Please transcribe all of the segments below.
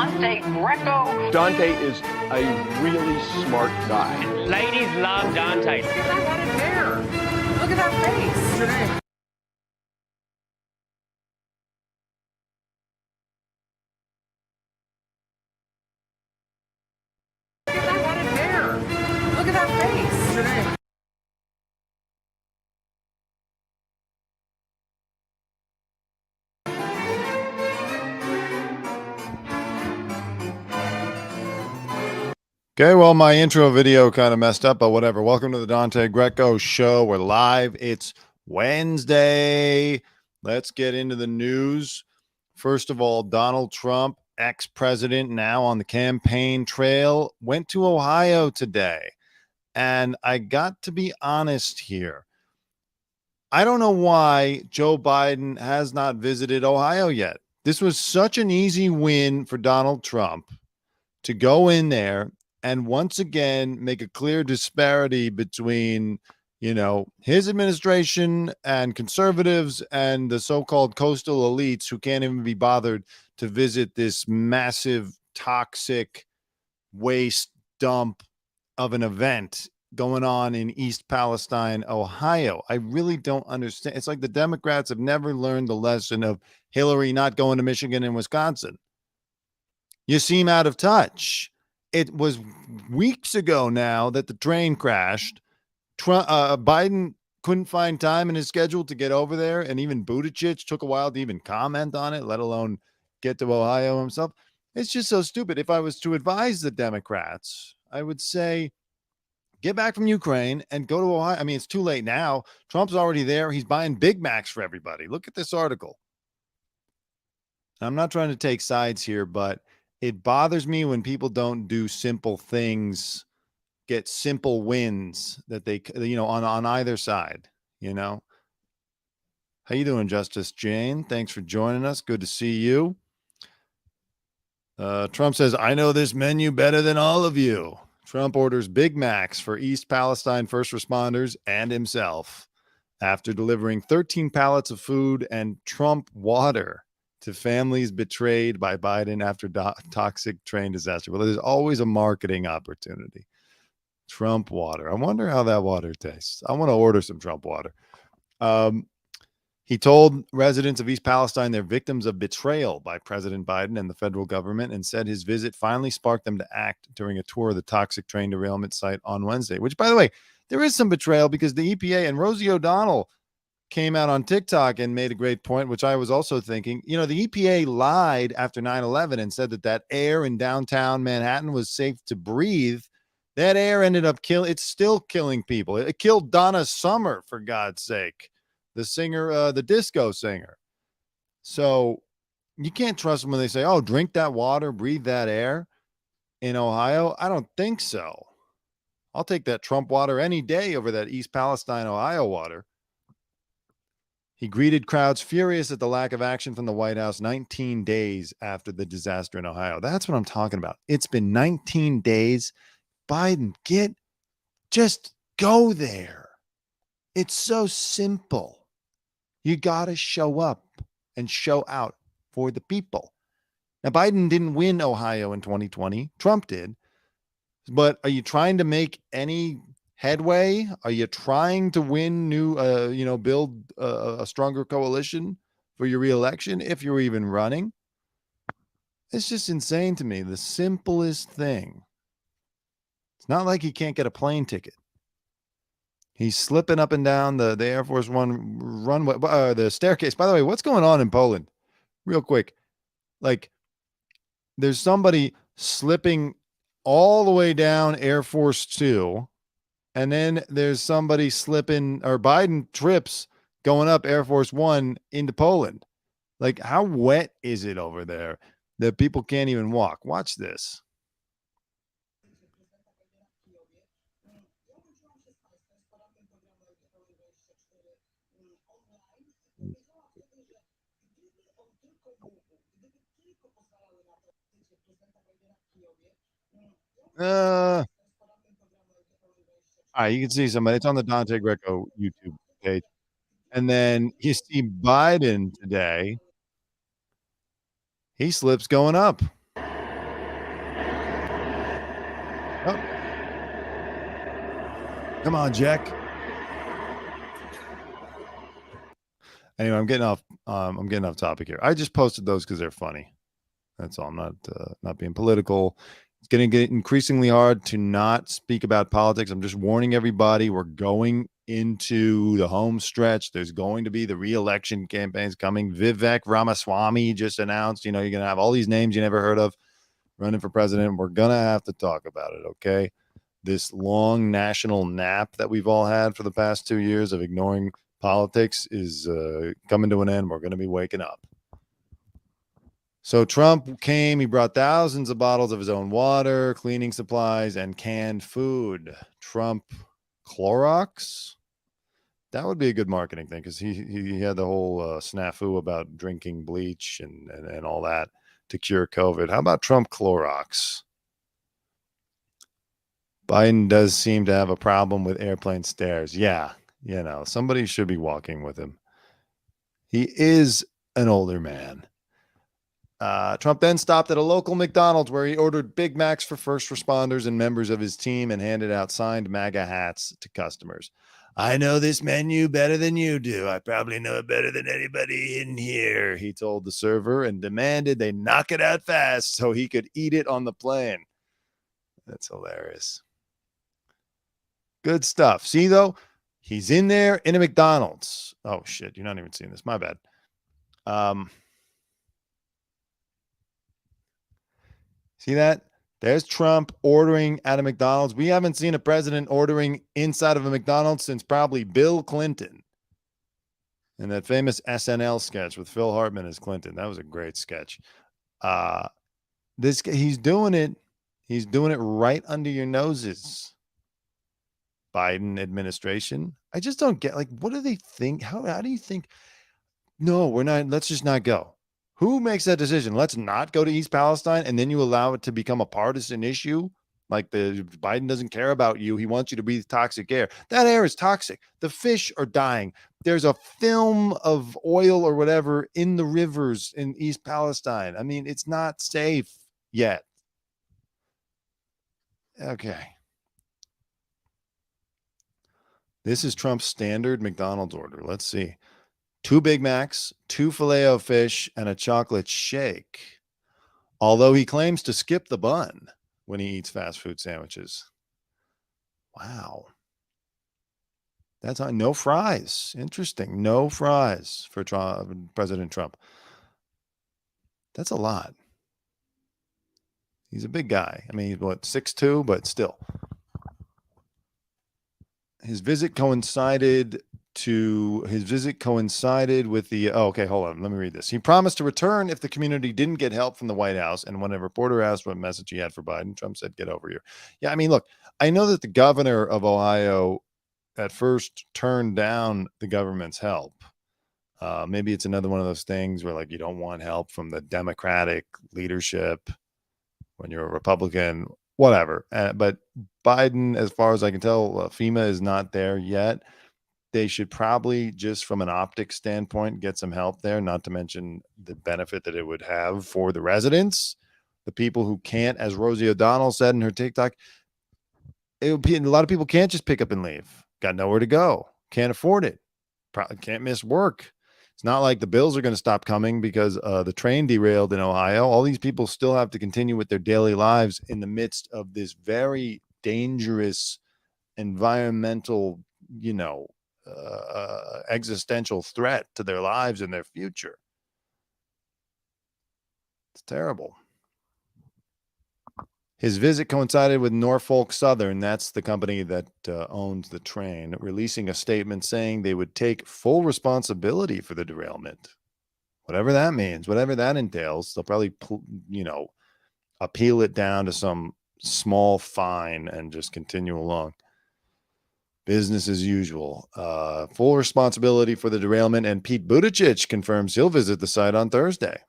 Dante Greco. Dante is a really smart guy. Ladies love Dante. Look at that head of hair. Look at that face. What's your name? Look at that head of hair. Look at that face. What's your name? Okay, well, my intro video kind of messed up, but whatever. Welcome to the Dante Greco Show. We're live. It's Wednesday. Let's get into the news. First of all, Donald Trump, ex-president, now on the campaign trail, went to Ohio today. And I got to be honest here. I don't know why Joe Biden has not visited Ohio yet. This was such an easy win for Donald Trump to go in there and once again make a clear disparity between, his administration and conservatives and the so-called coastal elites who can't even be bothered to visit this massive toxic waste dump of an event going on in East Palestine, Ohio. I really don't understand. It's like the Democrats have never learned the lesson of Hillary not going to Michigan and Wisconsin. You seem out of touch. It was weeks ago now that the train crashed. Biden couldn't find time in his schedule to get over there, and even Buttigieg took a while to even comment on it, let alone get to Ohio himself. It's just so stupid. If I was to advise the Democrats, I would say, get back from Ukraine and go to Ohio. I mean, it's too late now. Trump's already there. He's buying Big Macs for everybody. Look at this article. I'm not trying to take sides here, but it bothers me when people don't do simple things, get simple wins that they, on either side, How you doing, Justice Jane? Thanks for joining us. Good to see you. Trump says, I know this menu better than all of you. Trump orders Big Macs for East Palestine first responders and himself after delivering 13 pallets of food and Trump water to families betrayed by Biden after toxic train disaster. Well, there's always a marketing opportunity. Trump water. I wonder how that water tastes. I want to order some Trump water. He told residents of East Palestine they're victims of betrayal by President Biden and the federal government, and said his visit finally sparked them to act during a tour of the toxic train derailment site on Wednesday, which, by the way, there is some betrayal because the EPA and Rosie O'Donnell came out on TikTok and made a great point, which I was also thinking. The EPA lied after 9/11 and said that air in downtown Manhattan was safe to breathe. That air ended up it's still killing people. It killed Donna Summer, for God's sake, the singer, the disco singer. So you can't trust them when they say, oh, drink that water, breathe that air in Ohio. I don't think so. I'll take that Trump water any day over that East Palestine, Ohio water. He greeted crowds furious at the lack of action from the White House 19 days after the disaster in Ohio. That's what I'm talking about. It's been 19 days. Biden, just go there. It's so simple. You got to show up and show out for the people. Now, Biden didn't win Ohio in 2020. Trump did. But are you trying to make any headway? Are you trying to win build a stronger coalition for your reelection if you're even running? It's just insane to me. The simplest thing. It's not like he can't get a plane ticket. He's slipping up and down the Air Force One runway, the staircase. By the way, what's going on in Poland? Real quick. There's somebody slipping all the way down Air Force Two. And then there's somebody slipping, or Biden trips going up Air Force One into Poland. How wet is it over there that people can't even walk? Watch this. All right, you can see somebody. It's on the Dante Greco YouTube page. And then you see Biden today. He slips going up. Come on, Jack. Anyway, I'm getting off topic here. I just posted those because they're funny. That's all. I'm not being political. It's going to get increasingly hard to not speak about politics. I'm just warning everybody. We're going into the home stretch. There's going to be the re-election campaigns coming. Vivek Ramaswamy just announced, you're going to have all these names you never heard of running for president. We're going to have to talk about it, okay? This long national nap that we've all had for the past 2 years of ignoring politics is coming to an end. We're going to be waking up. So Trump came, he brought thousands of bottles of his own water, cleaning supplies, and canned food. Trump Clorox? That would be a good marketing thing because he had the whole snafu about drinking bleach and all that to cure COVID. How about Trump Clorox? Biden does seem to have a problem with airplane stairs. Yeah, somebody should be walking with him. He is an older man. Trump then stopped at a local McDonald's where he ordered Big Macs for first responders and members of his team and handed out signed MAGA hats to customers. I know this menu better than you do. I probably know it better than anybody in here, he told the server, and demanded they knock it out fast so he could eat it on the plane. That's hilarious. Good stuff. See, though, he's in there in a McDonald's. Oh, shit. You're not even seeing this. My bad. See that? There's Trump ordering at a McDonald's. We haven't seen a president ordering inside of a McDonald's since probably Bill Clinton. And that famous SNL sketch with Phil Hartman as Clinton. That was a great sketch. He's doing it. He's doing it right under your noses. Biden administration. I just don't get, what do they think? How do you think? No, we're not. Let's just not go. Who makes that decision? Let's not go to East Palestine, and then you allow it to become a partisan issue? Like Biden doesn't care about you. He wants you to breathe toxic air. That air is toxic. The fish are dying. There's a film of oil or whatever in the rivers in East Palestine. I mean, it's not safe yet. Okay. This is Trump's standard McDonald's order. Let's see. 2 Big Macs, 2 Filet-O-Fish, and a chocolate shake. Although he claims to skip the bun when he eats fast food sandwiches. Wow. That's no fries. Interesting. No fries for President Trump. That's a lot. He's a big guy. I mean, he's 6'2", but still. His visit coincided with the okay, hold on, let me read this. He promised to return if the community didn't get help from the White House, and when a reporter asked what message he had for Biden, Trump said, get over here. Yeah, I mean, look, I know that the governor of Ohio at first turned down the government's help. Maybe it's another one of those things where you don't want help from the Democratic leadership when you're a Republican, whatever. But Biden, as far as I can tell, FEMA is not there yet. They should probably, just from an optics standpoint, get some help there, not to mention the benefit that it would have for the residents, the people who can't, as Rosie O'Donnell said in her TikTok, a lot of people can't just pick up and leave. Got nowhere to go. Can't afford it. Probably can't miss work. It's not like the bills are going to stop coming because the train derailed in Ohio. All these people still have to continue with their daily lives in the midst of this very dangerous environmental, existential threat to their lives and their future. It's terrible. His visit coincided with Norfolk Southern, that's the company that owns the train, releasing a statement saying they would take full responsibility for the derailment. Whatever that means, whatever that entails, they'll probably, appeal it down to some small fine and just continue along. Business as usual. Full responsibility for the derailment, and Pete Buttigieg confirms he'll visit the site on Thursday.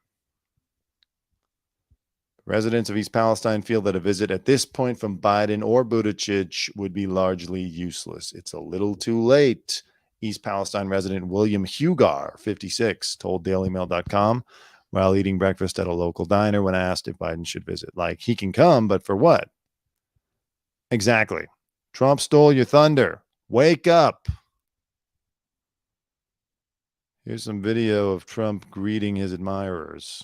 Residents of East Palestine feel that a visit at this point from Biden or Buttigieg would be largely useless. It's a little too late. East Palestine resident William Hugar, 56, told DailyMail.com while eating breakfast at a local diner when asked if Biden should visit. He can come, but for what? Exactly. Trump stole your thunder. Wake up. Here's some video of Trump greeting his admirers.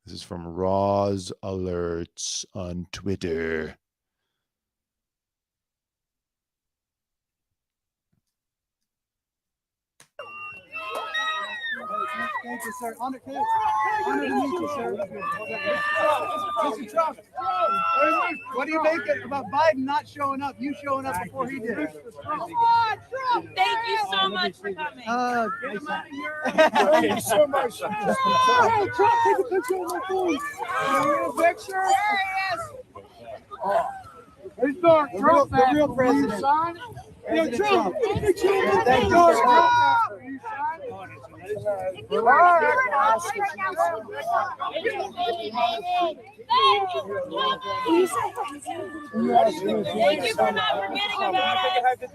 This is from Roz Alerts on Twitter. Thank you, sir. Honor to meet you, sir. Mr. Trump, what do you make about Biden not showing up? You showing up before he did. Come on, Trump! Thank you so much for coming. Get him out of here. Thank you so much. Hey, Trump, take a picture of my phone. A picture? There he is. He's Trump, the real president. Yo, Trump, take a picture of my phone. Thank you, sir. Thank you for not forgetting about us.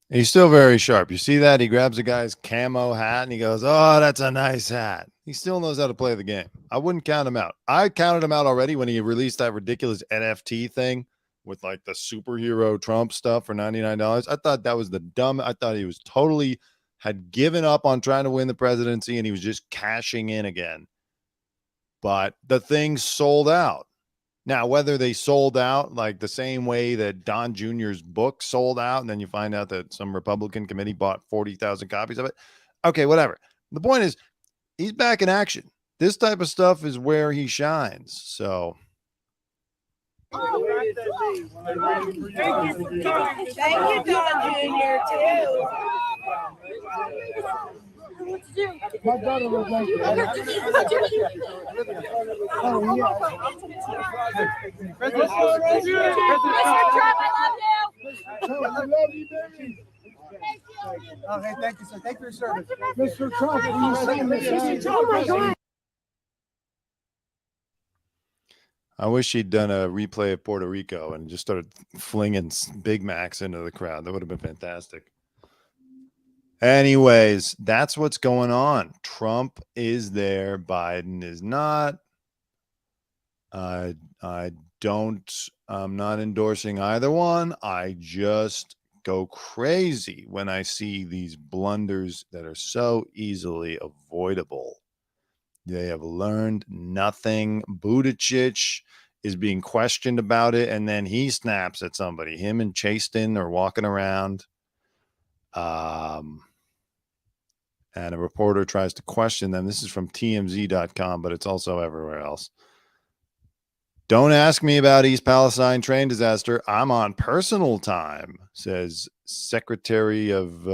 He's still very sharp. You see that? He grabs a guy's camo hat and he goes, "Oh, that's a nice hat." He still knows how to play the game. I wouldn't count him out. I counted him out already when he released that ridiculous NFT thing with like the superhero Trump stuff for $99. I thought that was I thought he was totally had given up on trying to win the presidency and he was just cashing in again. But the thing sold out. Now, whether they sold out like the same way that Don Jr.'s book sold out, and then you find out that some Republican committee bought 40,000 copies of it. Okay, whatever. The point is, he's back in action. This type of stuff is where he shines. So. Thank you, Don Jr. too. My brother was like, oh, yeah. Mr. Trump, I love you. Baby. Okay, thank you, sir. Thank you for your service. Mr. Trump, will you sign this? Oh, my God. I wish he'd done a replay of Puerto Rico and just started flinging Big Macs into the crowd. That would have been fantastic. Anyways, that's what's going on. Trump is there. Biden is not. I'm not endorsing either one. I just go crazy when I see these blunders that are so easily avoidable. They have learned nothing. Buttigieg is being questioned about it, and then he snaps at somebody. Him and Chaston are walking around. And a reporter tries to question them. This is from TMZ.com, but it's also everywhere else. Don't ask me about East Palestine train disaster. I'm on personal time, says Secretary of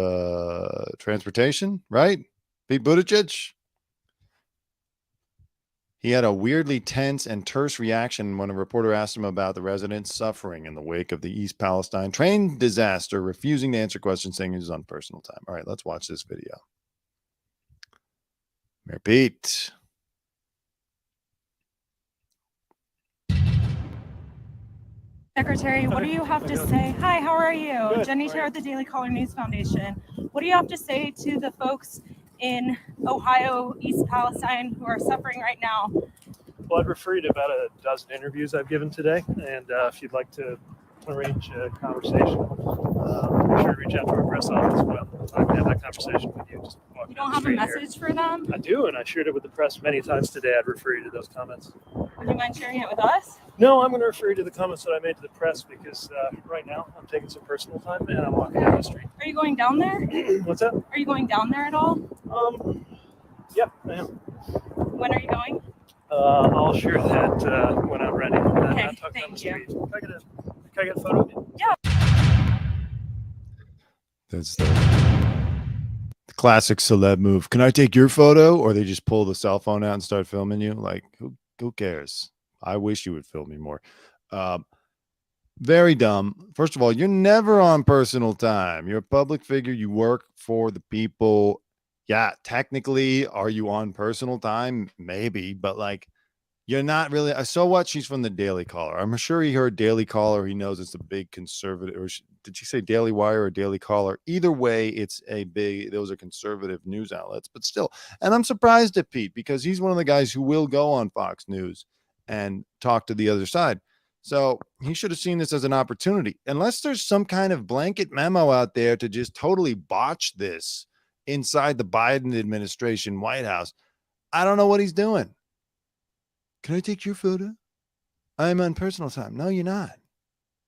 Transportation, right? Pete Buttigieg. He had a weirdly tense and terse reaction when a reporter asked him about the residents suffering in the wake of the East Palestine train disaster, refusing to answer questions, saying he was on personal time. All right, let's watch this video. Mayor Pete. Secretary, what do you have to say? Hi, how are you? Good. Jenny here at the Daily Caller News Foundation. What do you have to say to the folks in Ohio, East Palestine, who are suffering right now? Well, I'd refer you to about a dozen interviews I've given today, and if you'd like to arrange a conversation, be sure to reach out to our press office. Well, I can have that conversation with you. Just walk You down don't the have a street message for them? here. I do, and I shared it with the press many times today. I'd refer you to those comments. Would you mind sharing it with us? No, I'm going to refer you to the comments that I made to the press because right now I'm taking some personal time and I'm walking down the street. Are you going down there? What's that? Are you going down there at all? Yep, I am. When are you going? I'll share that when I'm ready. Okay, Not talking on the thank you. street. Can I get a photo of you? Yeah. That's the classic celeb move. Can I take your photo? Or they just pull the cell phone out and start filming you. Like, who cares? I wish you would film me more. Very dumb. First of all, you're never on personal time. You're a public figure. You work for the people. Yeah, technically, are you on personal time? Maybe, but like, you're not really. So what? She's from the Daily Caller. I'm sure he heard Daily Caller. He knows it's a big conservative. Or did she say Daily Wire or Daily Caller? Either way, it's a big. Those are conservative news outlets, but still. And I'm surprised at Pete because he's one of the guys who will go on Fox News and talk to the other side. So he should have seen this as an opportunity. Unless there's some kind of blanket memo out there to just totally botch this inside the Biden administration White House, I don't know what he's doing. Can I take your photo? I'm on personal time. No, you're not.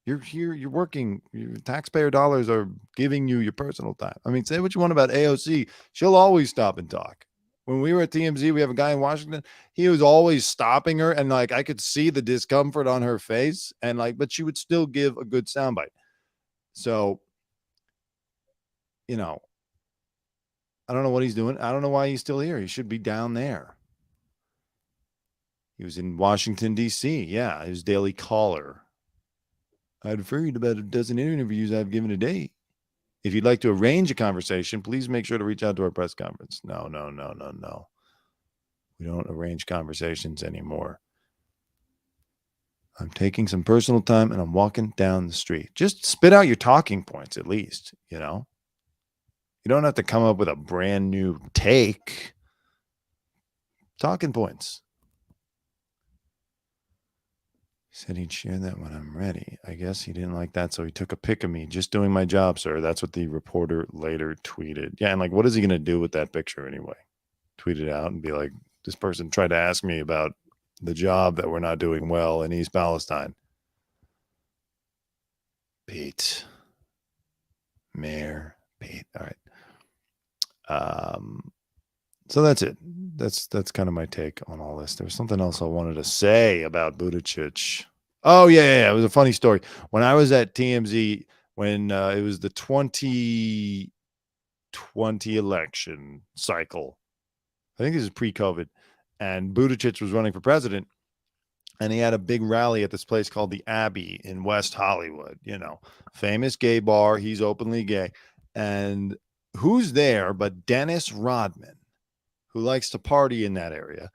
You're here. You're working. Your taxpayer dollars are giving you your personal time. I mean, say what you want about AOC. She'll always stop and talk. When we were at TMZ, we have a guy in Washington. He was always stopping her, and like I could see the discomfort on her face, and like, but she would still give a good soundbite. So, you know, I don't know what he's doing. I don't know why he's still here. He should be down there. He was in Washington, D.C. Yeah, his Daily Caller. I'd read about a dozen interviews I've given today. If you'd like to arrange a conversation, please make sure to reach out to our press conference. No. We don't arrange conversations anymore. I'm taking some personal time and I'm walking down the street. Just spit out your talking points at least, you know? You don't have to come up with a brand new take. Talking points. He said he'd share that when I'm ready. I guess he didn't like that, so he took a pic of me. Just doing my job, sir. That's what the reporter later tweeted. Yeah, and like, what is he going to do with that picture anyway? Tweet it out and be like, this person tried to ask me about the job that we're not doing well in East Palestine. Pete. Mayor Pete. All right. So that's it. That's kind of my take on all this. There was something else I wanted to say about Buttigieg. Oh, yeah. It was a funny story. When I was at TMZ, when it was the 2020 election cycle, I think this is pre-COVID, and Buttigieg was running for president, and he had a big rally at this place called the Abbey in West Hollywood, you know, famous gay bar. He's openly gay. And who's there but Dennis Rodman, who likes to party in that area.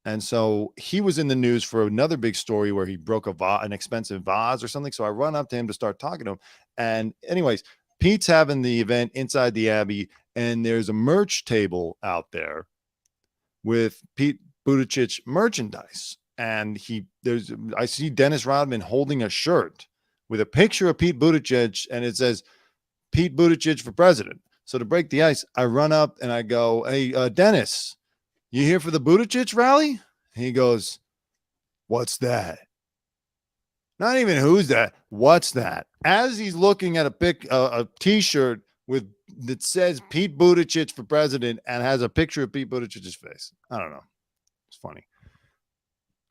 And so he was in the news for another big story where he broke an expensive vase or something. So I run up to him to start talking to him. And anyways, Pete's having the event inside the Abbey, and there's a merch table out there with Pete Buttigieg merchandise. And I see Dennis Rodman holding a shirt with a picture of Pete Buttigieg, and it says Pete Buttigieg for president. So to break the ice, I run up and I go, hey, Dennis, you here for the Buttigieg rally? He goes, what's that? Not even who's that. What's that? As he's looking at a T-shirt that says Pete Buttigieg for president and has a picture of Pete Buttigieg's face. I don't know. It's funny.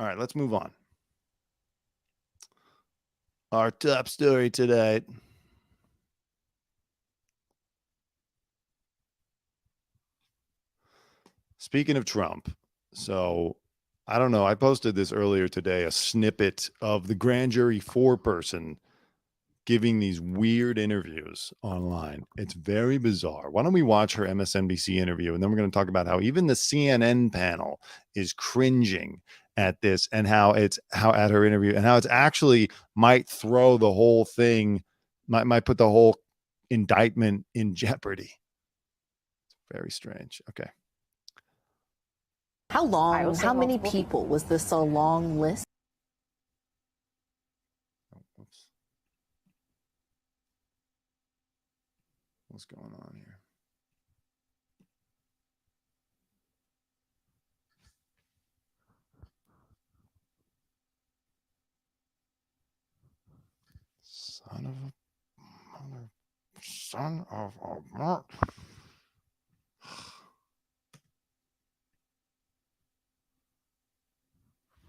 All right, let's move on. Our top story today. Speaking of Trump, so I don't know. I posted this earlier today, a snippet of the grand jury foreperson giving these weird interviews online. It's very bizarre. Why don't we watch her MSNBC interview, and then we're going to talk about how even the CNN panel is cringing at this, and how at her interview, and how it's actually might throw the whole thing, might put the whole indictment in jeopardy. It's very strange. Okay. How long, how many people? Was this a long list? Oh, whoops. What's going on here? Son of a...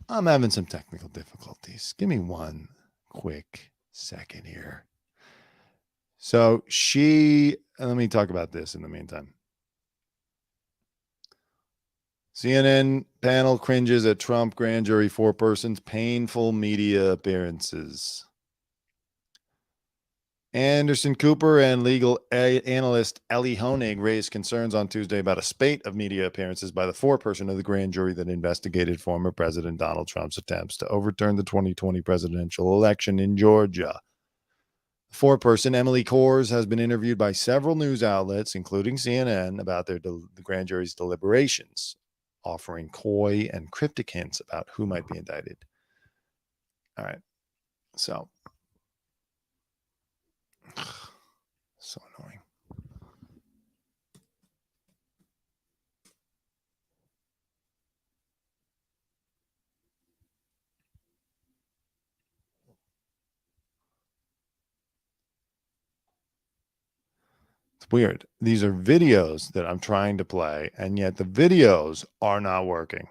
I'm having some technical difficulties. Give me one quick second here. So let me talk about this in the meantime. CNN panel cringes at Trump grand jury foreperson's painful media appearances. Anderson Cooper and legal analyst Ellie Honig raised concerns on Tuesday about a spate of media appearances by the foreperson of the grand jury that investigated former President Donald Trump's attempts to overturn the 2020 presidential election in Georgia. Foreperson Emily Kors has been interviewed by several news outlets, including CNN, about the grand jury's deliberations, offering coy and cryptic hints about who might be indicted. All right. So, so annoying. It's weird. These are videos that I'm trying to play, and yet the videos are not working.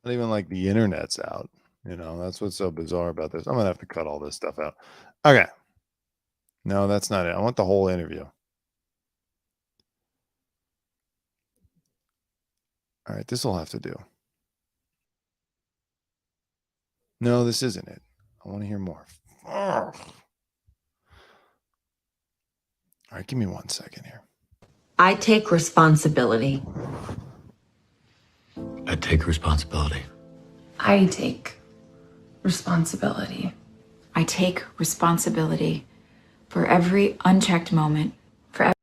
Not even like the internet's out. You know, that's what's so bizarre about this. I'm going to have to cut all this stuff out. Okay. No, that's not it. I want the whole interview. All right. This will have to do. No, this isn't it. I want to hear more. All right. Give me 1 second here. I take responsibility. I take responsibility. I take responsibility. I take responsibility for every unchecked moment, for every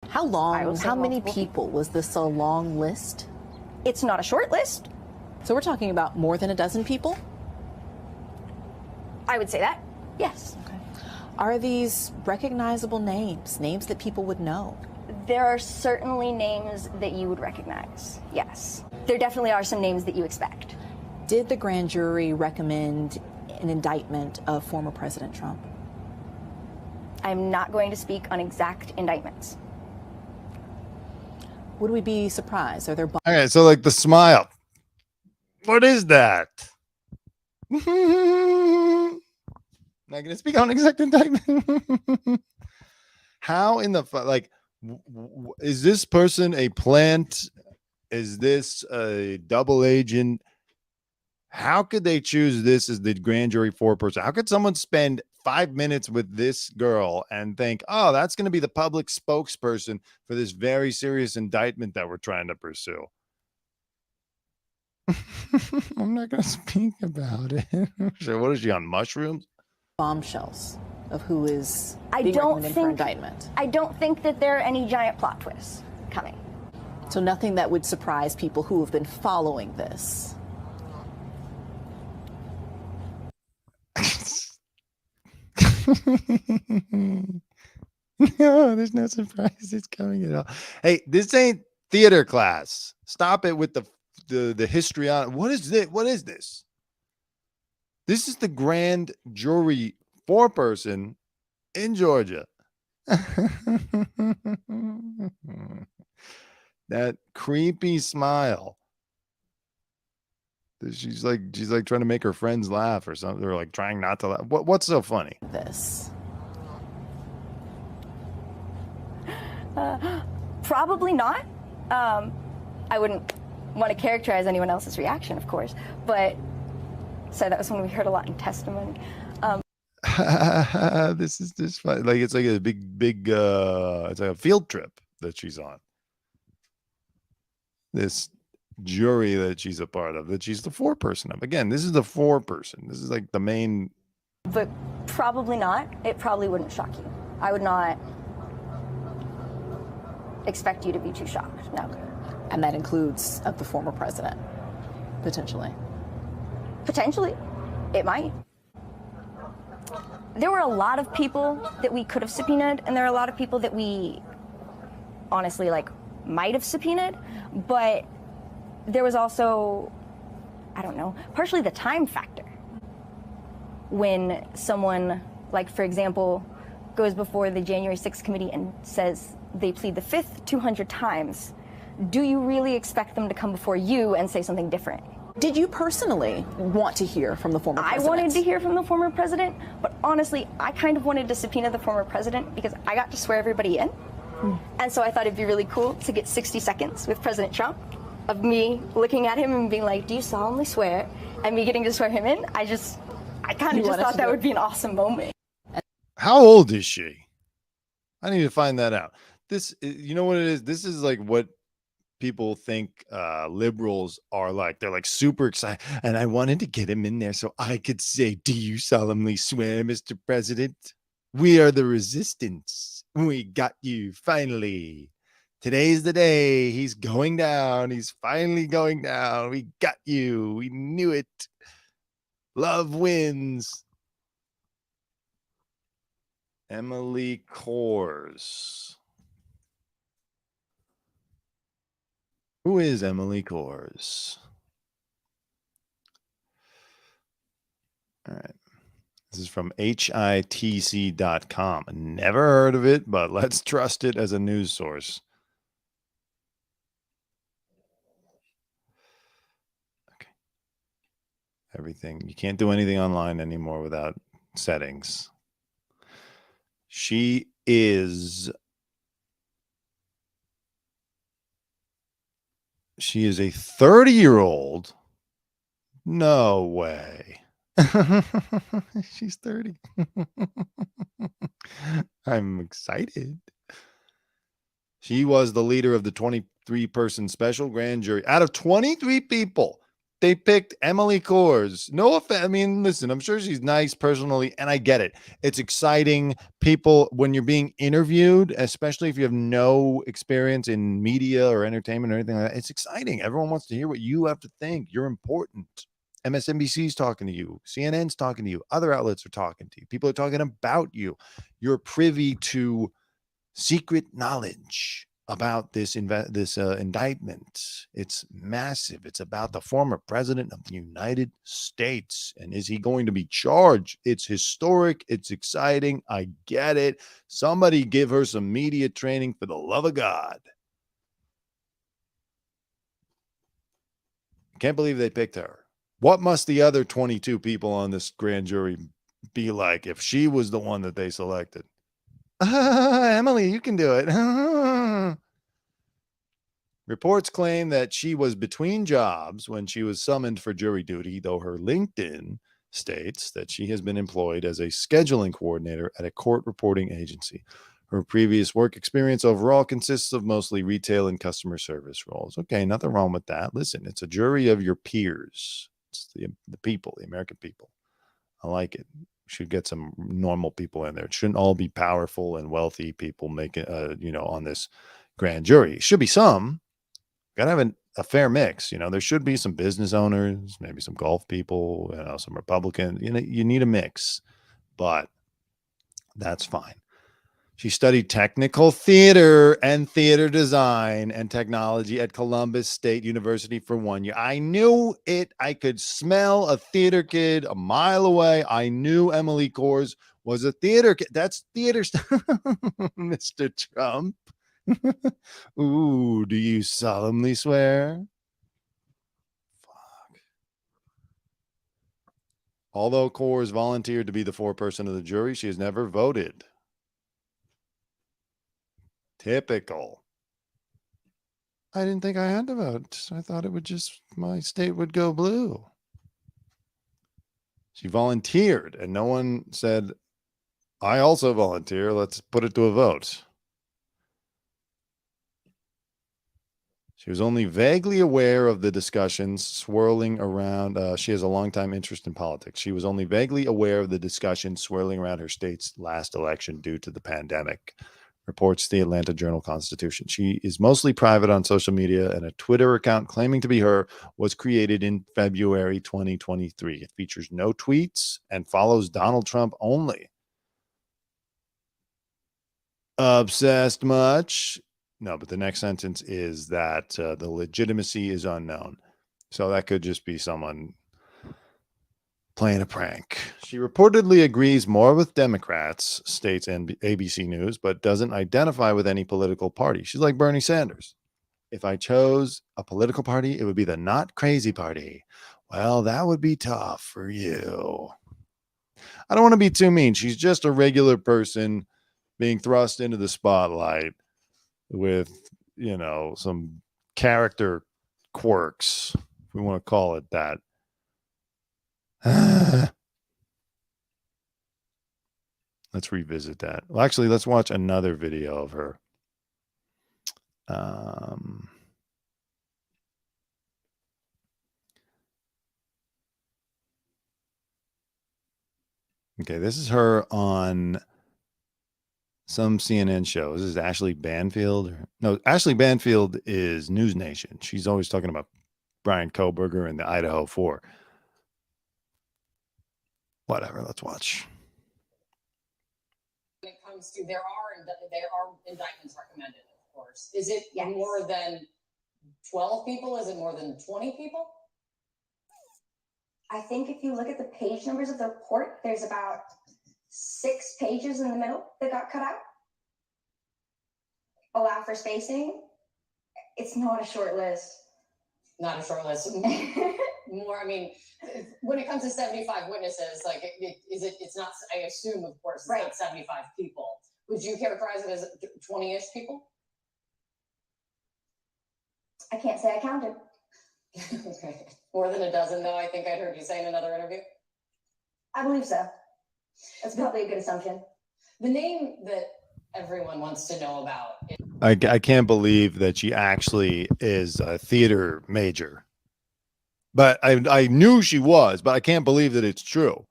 How long, how many people was this a long list? It's not a short list. So we're talking about more than a dozen people? I would say that, yes. Okay. Are these recognizable names, names that people would know? There are certainly names that you would recognize, yes. There definitely are some names that you expect. Did the grand jury recommend an indictment of former President Trump? I'm not going to speak on exact indictments. Would we be surprised? Are there... Okay, so like the smile. What is that? Not going to speak on exact indictment. How in the like? Is this person a plant? Is this a double agent? How could they choose this as the grand jury foreperson? How could someone spend 5 minutes with this girl and think, oh, that's going to be the public spokesperson for this very serious indictment that we're trying to pursue? I'm not going to speak about it. So what is she on, mushrooms? Bombshells of who is being recommended for indictment. I don't think that there are any giant plot twists coming. So nothing that would surprise people who have been following this. No, there's no surprises coming at all. Hey, this ain't theater class. Stop it with the history on. What is this? What is this? This is the grand jury foreperson in Georgia. That creepy smile. She's like trying to make her friends laugh or something. They're like trying not to laugh. What's so funny? This. Probably not. I wouldn't want to characterize anyone else's reaction, of course, but so that was one we heard a lot in testimony. This is just fun. Like it's like a big it's like a field trip that she's on. This jury that she's a part of, that she's the foreperson of. Again, this is the foreperson. This is like the main. But probably not. It probably wouldn't shock you. I would not expect you to be too shocked. No. And that includes of the former president, potentially. Potentially. It might. There were a lot of people that we could have subpoenaed, and there are a lot of people that we honestly might have subpoenaed, but there was also, I don't know, partially the time factor. When someone, for example, goes before the January 6th committee and says they plead the fifth 200 times, do you really expect them to come before you and say something different Did you personally want to hear from the former president? I wanted to hear from the former president, but honestly, I kind of wanted to subpoena the former president because I got to swear everybody in. And so I thought it'd be really cool to get 60 seconds with President Trump of me looking at him and being like, do you solemnly swear? And me getting to swear him in. I kind of just thought that would be an awesome moment. How old is she? I need to find that out. This, you know what it is? This is like what people think liberals are like. They're like super excited. And I wanted to get him in there so I could say, do you solemnly swear, Mr. President? We are the resistance. We got you finally. Today's the day. He's going down. He's finally going down. We got you. We knew it. Love wins. Emily Kors. Who is Emily Kors? All right. This is from hitc.com. Never heard of it, but let's trust it as a news source. Okay. Everything. You can't do anything online anymore without settings. She is a 30-year-old. No way. She's 30. I'm excited. She was the leader of the 23-person special grand jury. Out of 23 people, they picked Emily Kors. No offense. I mean, listen, I'm sure she's nice personally, and I get it. It's exciting. People, when you're being interviewed, especially if you have no experience in media or entertainment or anything like that, it's exciting. Everyone wants to hear what you have to think. You're important. MSNBC's talking to you. CNN's talking to you. Other outlets are talking to you. People are talking about you. You're privy to secret knowledge about this indictment. It's massive. It's about the former president of the United States. And is he going to be charged? It's historic. It's exciting. I get it. Somebody give her some media training for the love of God. Can't believe they picked her. What must the other 22 people on this grand jury be like if she was the one that they selected? Emily, you can do it. Reports claim that she was between jobs when she was summoned for jury duty, though her LinkedIn states that she has been employed as a scheduling coordinator at a court reporting agency. Her previous work experience overall consists of mostly retail and customer service roles. Okay, nothing wrong with that. Listen, it's a jury of your peers. It's the people, the American people. I like it. We should get some normal people in there. It shouldn't all be powerful and wealthy people making, on this grand jury. It should be some. Got to have a fair mix. There should be some business owners, maybe some golf people, some Republicans. You need a mix, but that's fine. She studied technical theater and theater design and technology at Columbus State University for 1 year. I knew it. I could smell a theater kid a mile away. I knew Emily Kors was a theater kid. That's theater stuff, Mr. Trump. Ooh, do you solemnly swear? Fuck. Although Kors volunteered to be the foreperson of the jury, she has never voted. Typical. I didn't think I had to vote. I thought it would my state would go blue. She volunteered and no one said, I also volunteer. Let's put it to a vote. She was only vaguely aware of the discussions swirling around. She has a longtime interest in politics. She was only vaguely aware of the discussions swirling around her state's last election due to the pandemic, reports the Atlanta Journal-Constitution. She is mostly private on social media, and a Twitter account claiming to be her was created in February 2023. It features no tweets and follows Donald Trump only. Obsessed much? No, but the next sentence is that the legitimacy is unknown. So that could just be someone playing a prank. She reportedly agrees more with Democrats, states ABC News, but doesn't identify with any political party. She's like Bernie Sanders. If I chose a political party, it would be the Not Crazy Party. Well, that would be tough for you. I don't want to be too mean. She's just a regular person being thrust into the spotlight with, you know, some character quirks, if we want to call it that. Let's revisit that. Well, actually, let's watch another video of her. Okay, this is her on some CNN show. This is Ashley Banfield. No, Ashley Banfield is News Nation. She's always talking about Brian Koberger and the Idaho 4. Whatever, let's watch. When it comes to, there are indictments recommended, of course. Is it more than 12 people? Is it more than 20 people? I think if you look at the page numbers of the report, there's about 6 pages in the middle that got cut out. Allow for spacing. It's not a short list. Not a short list. More, I mean, when it comes to 75 witnesses, like, it's not, I assume, of course, it's not 75 people. Would you characterize it as 20-ish people? I can't say I counted. Okay. More than a dozen, though, I think I heard you say in another interview. I believe so. That's probably a good assumption. The name that everyone wants to know about. I can't believe that she actually is a theater major. But I knew she was, but I can't believe that it's true.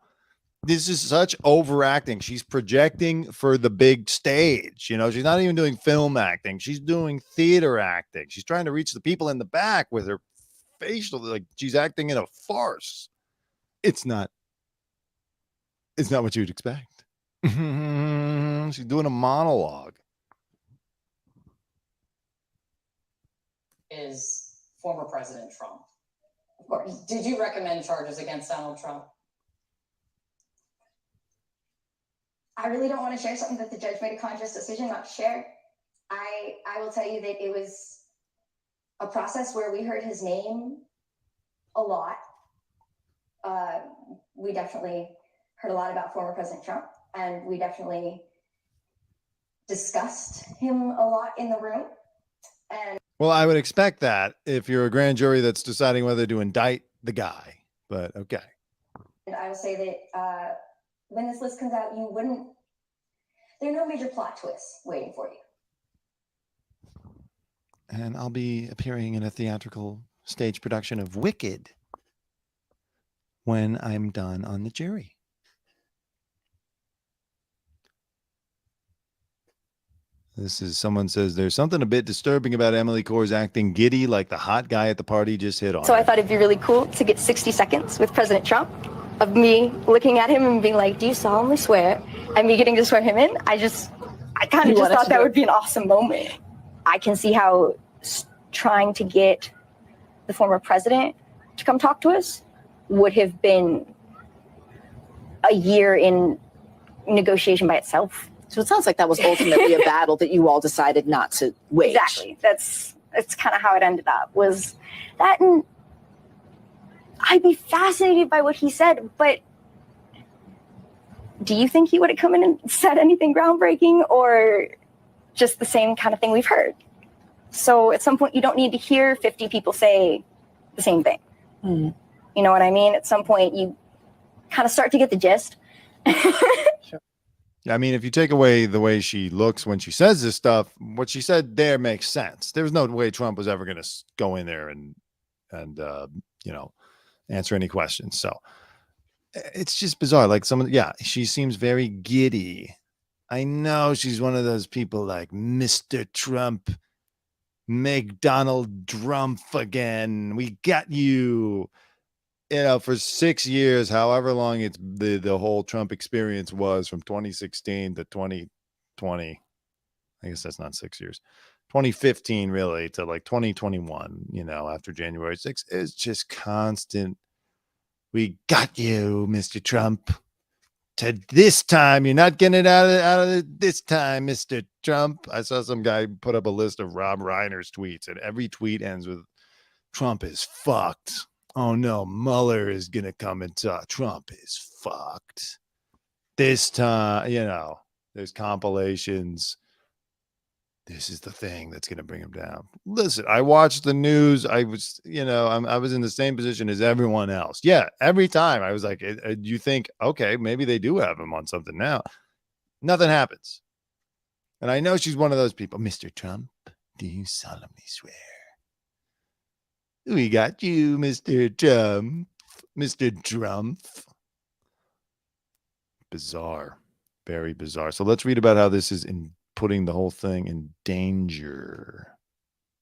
This is such overacting. She's projecting for the big stage. You know, she's not even doing film acting. She's doing theater acting. She's trying to reach the people in the back with her facial, like she's acting in a farce. It's not what you'd expect. She's doing a monologue. Is former President Trump. Of course. Did you recommend charges against Donald Trump? I really don't want to share something that the judge made a conscious decision not to share. I will tell you that it was a process where we heard his name a lot. We definitely heard a lot about former President Trump, and we definitely discussed him a lot in the room. And well, I would expect that if you're a grand jury that's deciding whether to indict the guy, but okay. And I will say that when this list comes out, there are no major plot twists waiting for you. And I'll be appearing in a theatrical stage production of Wicked when I'm done on the jury. This is, someone says, there's something a bit disturbing about Emily Corrs acting giddy like the hot guy at the party just hit on So her. I thought it'd be really cool to get 60 seconds with President Trump of me looking at him and being like, do you solemnly swear? And me getting to swear him in. I kind of just thought that would be an awesome moment. I can see how trying to get the former president to come talk to us would have been a year in negotiation by itself. So it sounds like that was ultimately a battle that you all decided not to wage. Exactly. That's kind of how it ended up, was that. And I'd be fascinated by what he said, but do you think he would have come in and said anything groundbreaking, or just the same kind of thing we've heard? So at some point, you don't need to hear 50 people say the same thing. Mm. You know what I mean? At some point, you kind of start to get the gist. Sure. I mean, if you take away the way she looks when she says this stuff, what she said there makes sense. There's no way Trump was ever going to go in there and you know, answer any questions. So it's just bizarre. Like she seems very giddy. I know she's one of those people like Mr. Trump, make Donald Trump again. We got you. You know, for 6 years, however long it's the whole Trump experience was, from 2016 to 2020. I guess that's not 6 years. 2015 really to like 2021, you know, after January 6th, it's just constant. We got you, Mr. Trump. this time. You're not getting it out of it this time, Mr. Trump. I saw some guy put up a list of Rob Reiner's tweets, and every tweet ends with Trump is fucked. Oh no, Mueller is gonna come and talk. Trump is fucked. This time, there's compilations. This is the thing that's going to bring him down. Listen, I watched the news. I was, I was in the same position as everyone else. Yeah, every time I was like, you think, okay, maybe they do have him on something now. Nothing happens. And I know she's one of those people. Mr. Trump, do you solemnly swear? We got you, Mr. Trump. Mr. Trump. Bizarre. Very bizarre. So let's read about how this is putting the whole thing in danger.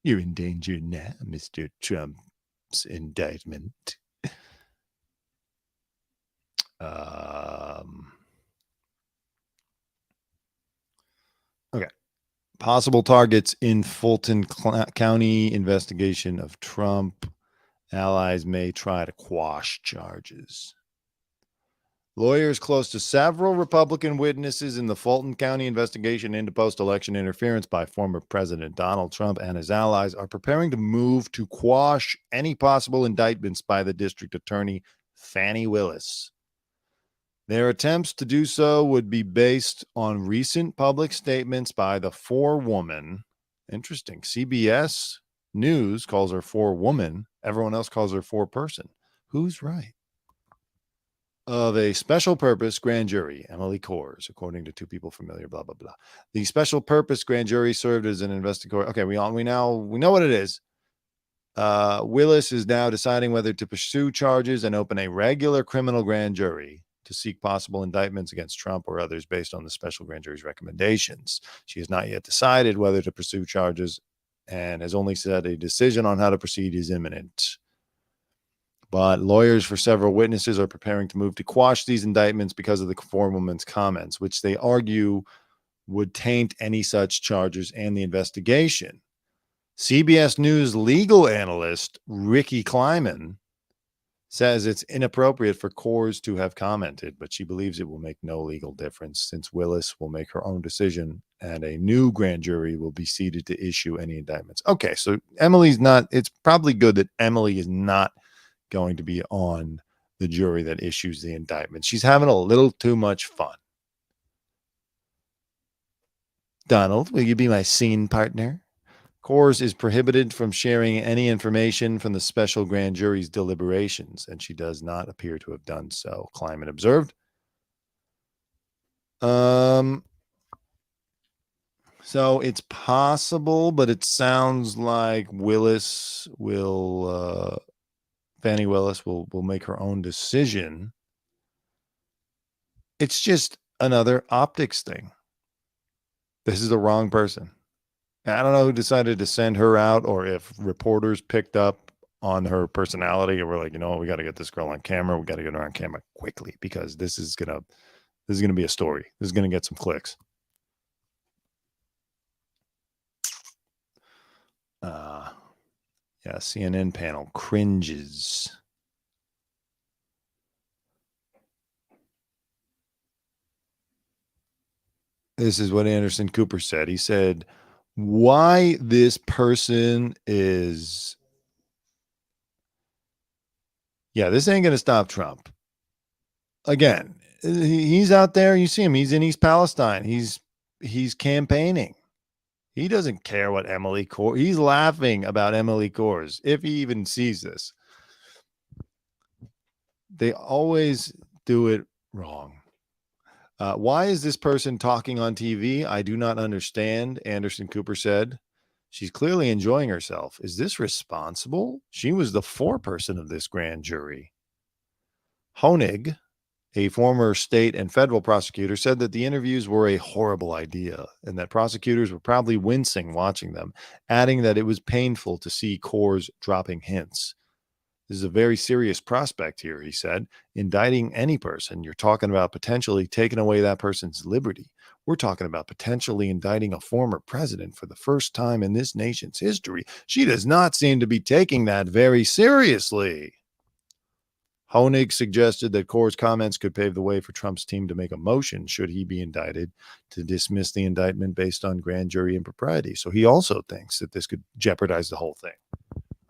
You're in danger now, Mr. Trump's indictment. Okay. Possible targets in Fulton County investigation of Trump. Allies may try to quash charges. Lawyers close to several Republican witnesses in the Fulton County investigation into post-election interference by former President Donald Trump and his allies are preparing to move to quash any possible indictments by the district attorney, Fani Willis. Their attempts to do so would be based on recent public statements by the forewoman. Interesting. CBS News calls her forewoman. Everyone else calls her foreperson. Who's right? Of a special purpose grand jury, Emily Kors, according to two people familiar, blah, blah, blah. The special purpose grand jury served as an investigator. Okay, we know what it is. Willis is now deciding whether to pursue charges and open a regular criminal grand jury to seek possible indictments against Trump or others based on the special grand jury's recommendations. She has not yet decided whether to pursue charges and has only said a decision on how to proceed is imminent. But lawyers for several witnesses are preparing to move to quash these indictments because of the forewoman's comments, which they argue would taint any such charges and the investigation. CBS News legal analyst Ricky Kleiman says it's inappropriate for Kors to have commented, but she believes it will make no legal difference since Willis will make her own decision and a new grand jury will be seated to issue any indictments. Okay, so it's probably good that Emily is not going to be on the jury that issues the indictment. She's having a little too much fun. Donald, will you be my scene partner? Kors is prohibited from sharing any information from the special grand jury's deliberations, and she does not appear to have done so, Kleiman observed. So it's possible, but it sounds like Fani Willis will make her own decision. It's just another optics thing. This is the wrong person. I don't know who decided to send her out or if reporters picked up on her personality and were like, we got to get this girl on camera. We got to get her on camera quickly because this is going to be a story. This is going to get some clicks. CNN panel cringes. This is what Anderson Cooper said. He said, why this person is... this ain't going to stop Trump. Again, he's out there. You see him. He's in East Palestine. He's campaigning. He doesn't care what Emily Kors. He's laughing about Emily Kors, if he even sees this. They always do it wrong. Why is this person talking on TV? I do not understand, Anderson Cooper said. She's clearly enjoying herself. Is this responsible? She was the foreperson of this grand jury. Honig, a former state and federal prosecutor, said that the interviews were a horrible idea and that prosecutors were probably wincing watching them, adding that it was painful to see Kors dropping hints. This is a very serious prospect here, he said. Indicting any person, you're talking about potentially taking away that person's liberty. We're talking about potentially indicting a former president for the first time in this nation's history. She does not seem to be taking that very seriously. Honig suggested that Core's comments could pave the way for Trump's team to make a motion, should he be indicted, to dismiss the indictment based on grand jury impropriety. So he also thinks that this could jeopardize the whole thing.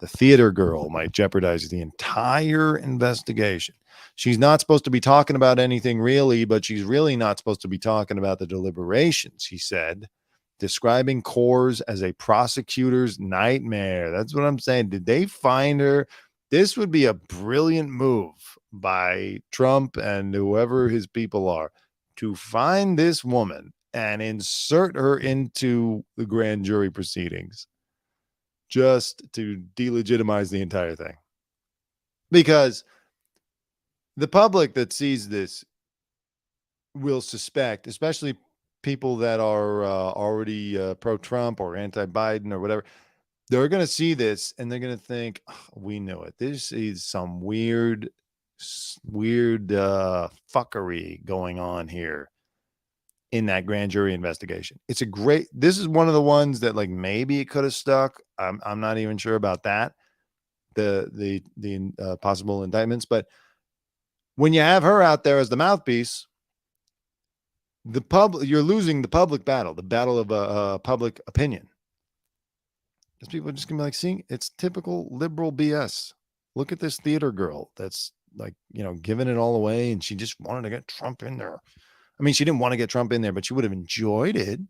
The theater girl might jeopardize the entire investigation. She's not supposed to be talking about anything really, but she's really not supposed to be talking about the deliberations, he said, describing Coors as a prosecutor's nightmare. That's what I'm saying. Did they find her? This would be a brilliant move by Trump and whoever his people are to find this woman and insert her into the grand jury proceedings just to delegitimize the entire thing. Because the public that sees this will suspect, especially people that are already pro-Trump or anti-Biden or whatever, they're going to see this and they're going to think, oh, we knew it. This is some weird fuckery going on here in that grand jury investigation. This is one of the ones that like maybe it could have stuck. I'm not even sure about that. The possible indictments, but when you have her out there as the mouthpiece, you're losing the public battle, the battle of public opinion. Because people are just gonna be like, see, it's typical liberal BS. Look at this theater girl that's like, giving it all away, and she just wanted to get Trump in there. I mean, she didn't want to get Trump in there, but she would have enjoyed it.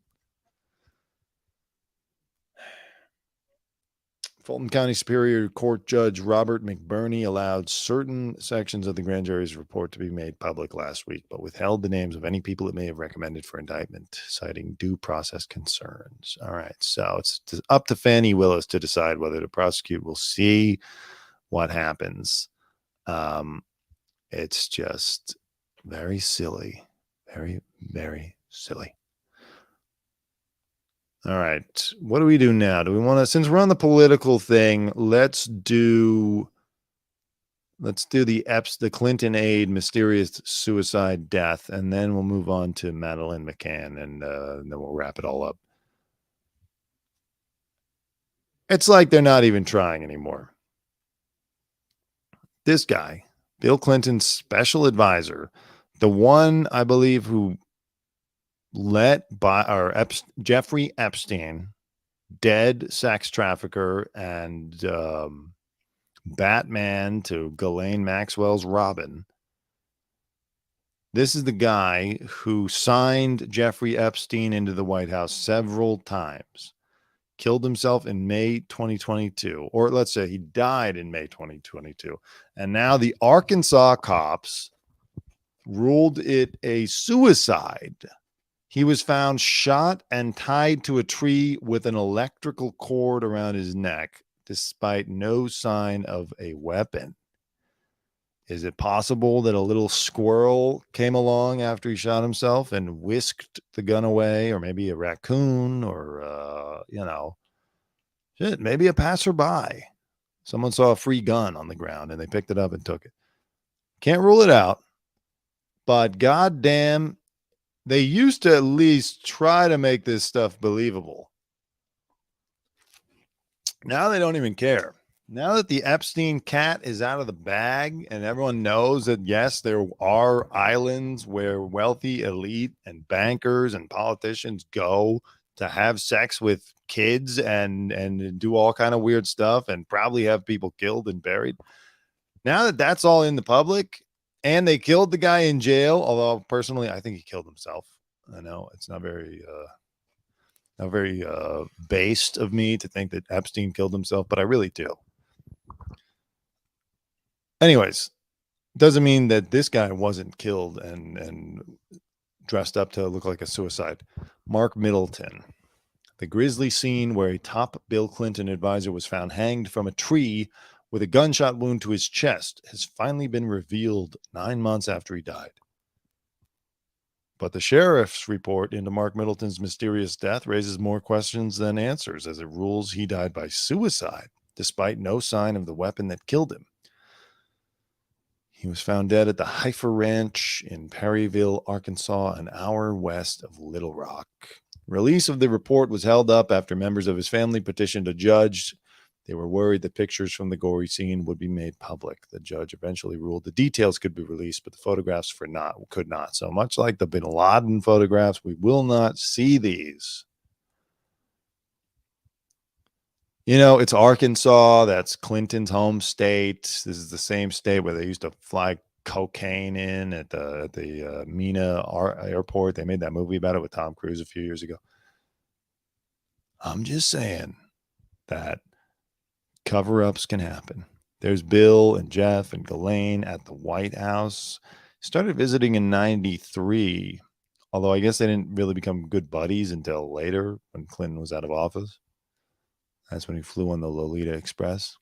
Fulton County Superior Court Judge Robert McBurney allowed certain sections of the grand jury's report to be made public last week, but withheld the names of any people it may have recommended for indictment, citing due process concerns. All right, so it's up to Fani Willis to decide whether to prosecute. We'll see what happens. It's just very silly. Very, very silly. All right. What do we do now? Do we want to, since we're on the political thing, let's do the Clinton aide mysterious suicide death, and then we'll move on to Madeleine McCann, and then we'll wrap it all up. It's like they're not even trying anymore. This guy, Bill Clinton's special advisor, the one I believe who Jeffrey Epstein, dead sex trafficker and Batman to Ghislaine Maxwell's Robin. This is the guy who signed Jeffrey Epstein into the White House several times, killed himself in May 2022, or let's say he died in May 2022. And now the Arkansas cops ruled it a suicide. He was found shot and tied to a tree with an electrical cord around his neck, despite no sign of a weapon. Is it possible that a little squirrel came along after he shot himself and whisked the gun away, or maybe a raccoon, or, maybe a passerby? Someone saw a free gun on the ground and they picked it up and took it. Can't rule it out, but goddamn, they used to at least try to make this stuff believable. Now they don't even care. Now that the Epstein cat is out of the bag and everyone knows that, yes, there are islands where wealthy elite and bankers and politicians go to have sex with kids and do all kind of weird stuff and probably have people killed and buried. Now that that's all in the public, and they killed the guy in jail, although personally I think he killed himself. I know it's not very based of me to think that Epstein killed himself, but I really do. Anyways, doesn't mean that this guy wasn't killed and dressed up to look like a suicide. Mark Middleton. The grisly scene where a top Bill Clinton advisor was found hanged from a tree with a gunshot wound to his chest has finally been revealed 9 months after he died. But the sheriff's report into Mark Middleton's mysterious death raises more questions than answers, as it rules he died by suicide, despite no sign of the weapon that killed him. He was found dead at the Heifer Ranch in Perryville, Arkansas, an hour west of Little Rock. Release of the report was held up after members of his family petitioned a judge They were worried that pictures from the gory scene would be made public. The judge eventually ruled the details could be released, but the photographs could not. So much like the Bin Laden photographs, we will not see these. You know, it's Arkansas. That's Clinton's home state. This is the same state where they used to fly cocaine in at the Mina airport. They made that movie about it with Tom Cruise a few years ago. I'm just saying that cover-ups can happen. There's Bill and Jeff and Ghislaine at the White House. Started visiting in 93, although I guess they didn't really become good buddies until later when Clinton was out of office. That's when he flew on the Lolita Express.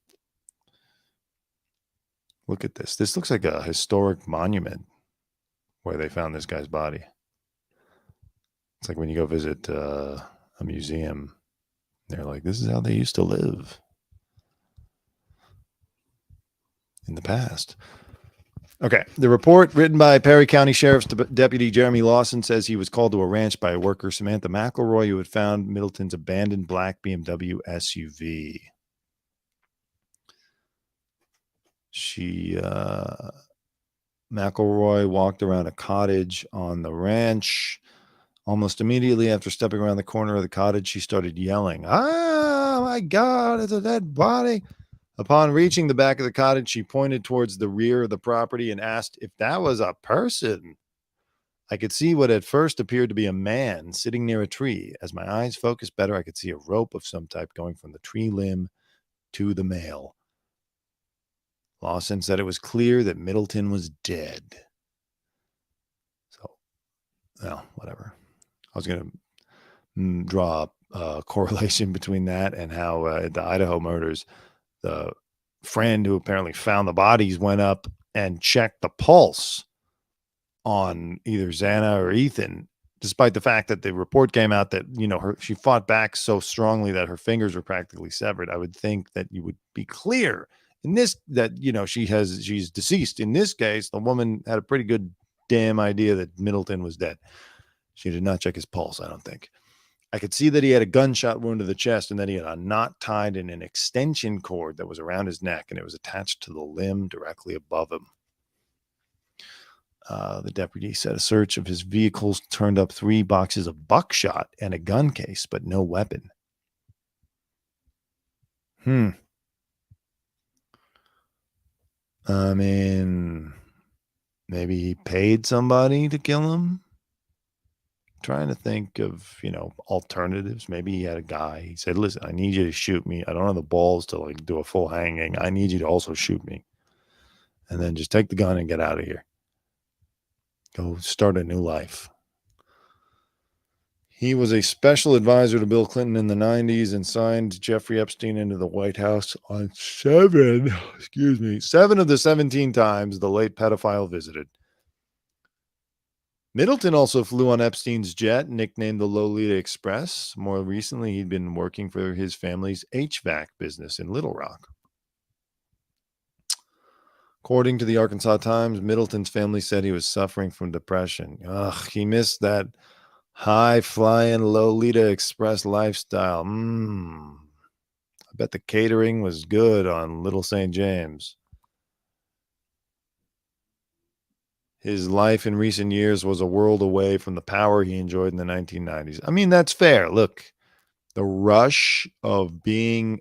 Look at this. This looks like a historic monument where they found this guy's body. It's like when you go visit a museum. They're like, this is how they used to live in the past. Okay. The report written by Perry County Sheriff's Deputy Jeremy Lawson says he was called to a ranch by a worker, Samantha McElroy, who had found Middleton's abandoned black BMW SUV. McElroy walked around a cottage on the ranch. Almost immediately after stepping around the corner of the cottage, she started yelling, "Oh my God, it's a dead body." Upon reaching the back of the cottage, she pointed towards the rear of the property and asked if that was a person. I could see what at first appeared to be a man sitting near a tree. As my eyes focused better, I could see a rope of some type going from the tree limb to the male. Lawson said it was clear that Middleton was dead. So, well, whatever. I was going to draw a correlation between that and how at the Idaho murders, the friend who apparently found the bodies went up and checked the pulse on either Xana or Ethan, despite the fact that the report came out that, you know, she fought back so strongly that her fingers were practically severed. I would think that you would be clear in this, that, you know, she's deceased. In this case, the woman had a pretty good damn idea that Middleton was dead. She did not check his pulse, I don't think. I could see that he had a gunshot wound to the chest and that he had a knot tied in an extension cord that was around his neck, and it was attached to the limb directly above him. The deputy said a search of his vehicles turned up 3 boxes of buckshot and a gun case, but no weapon. I mean, maybe he paid somebody to kill him. Trying to think of, you know, alternatives. Maybe he had a guy. He said, "Listen, I need you to shoot me. I don't have the balls to like do a full hanging. I need you to also shoot me. And then just take the gun and get out of here. Go start a new life." He was a special advisor to Bill Clinton in the 90s and signed Jeffrey Epstein into the White House on 7 of the 17 times the late pedophile visited. Middleton also flew on Epstein's jet, nicknamed the Lolita Express. More recently, he'd been working for his family's HVAC business in Little Rock. According to the Arkansas Times, Middleton's family said he was suffering from depression. He missed that high-flying Lolita Express lifestyle. I bet the catering was good on Little St. James. His life in recent years was a world away from the power he enjoyed in the 1990s. I mean, that's fair. Look, the rush of being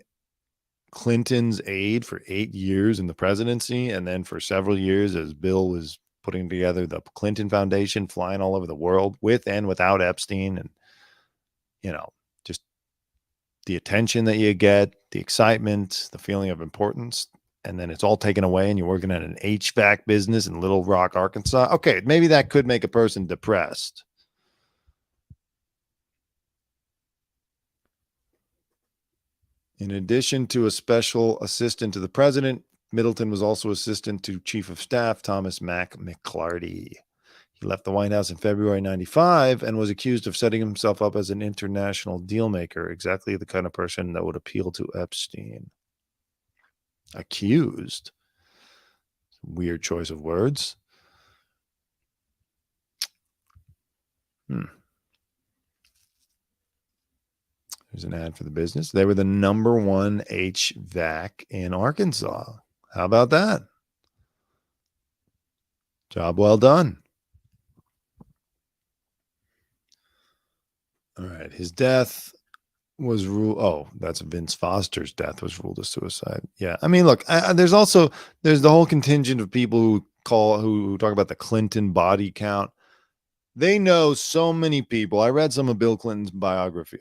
Clinton's aide for 8 years in the presidency, and then for several years as Bill was putting together the Clinton Foundation, flying all over the world with and without Epstein, and, you know, just the attention that you get, the excitement, the feeling of importance, and then it's all taken away and you're working at an HVAC business in Little Rock, Arkansas. Okay, maybe that could make a person depressed. In addition to a special assistant to the president, Middleton was also assistant to Chief of Staff Thomas Mack McClarty. He left the White House in February 95 and was accused of setting himself up as an international deal maker, exactly the kind of person that would appeal to Epstein. Accused. Weird choice of words. There's an ad for the business. They were the #1 HVAC in Arkansas. How about that? Job well done. All right. His death was ruled. Oh, that's Vince Foster's death was ruled a suicide. Yeah. I mean, look, there's the whole contingent of people who talk about the Clinton body count. They know so many people. I read some of Bill Clinton's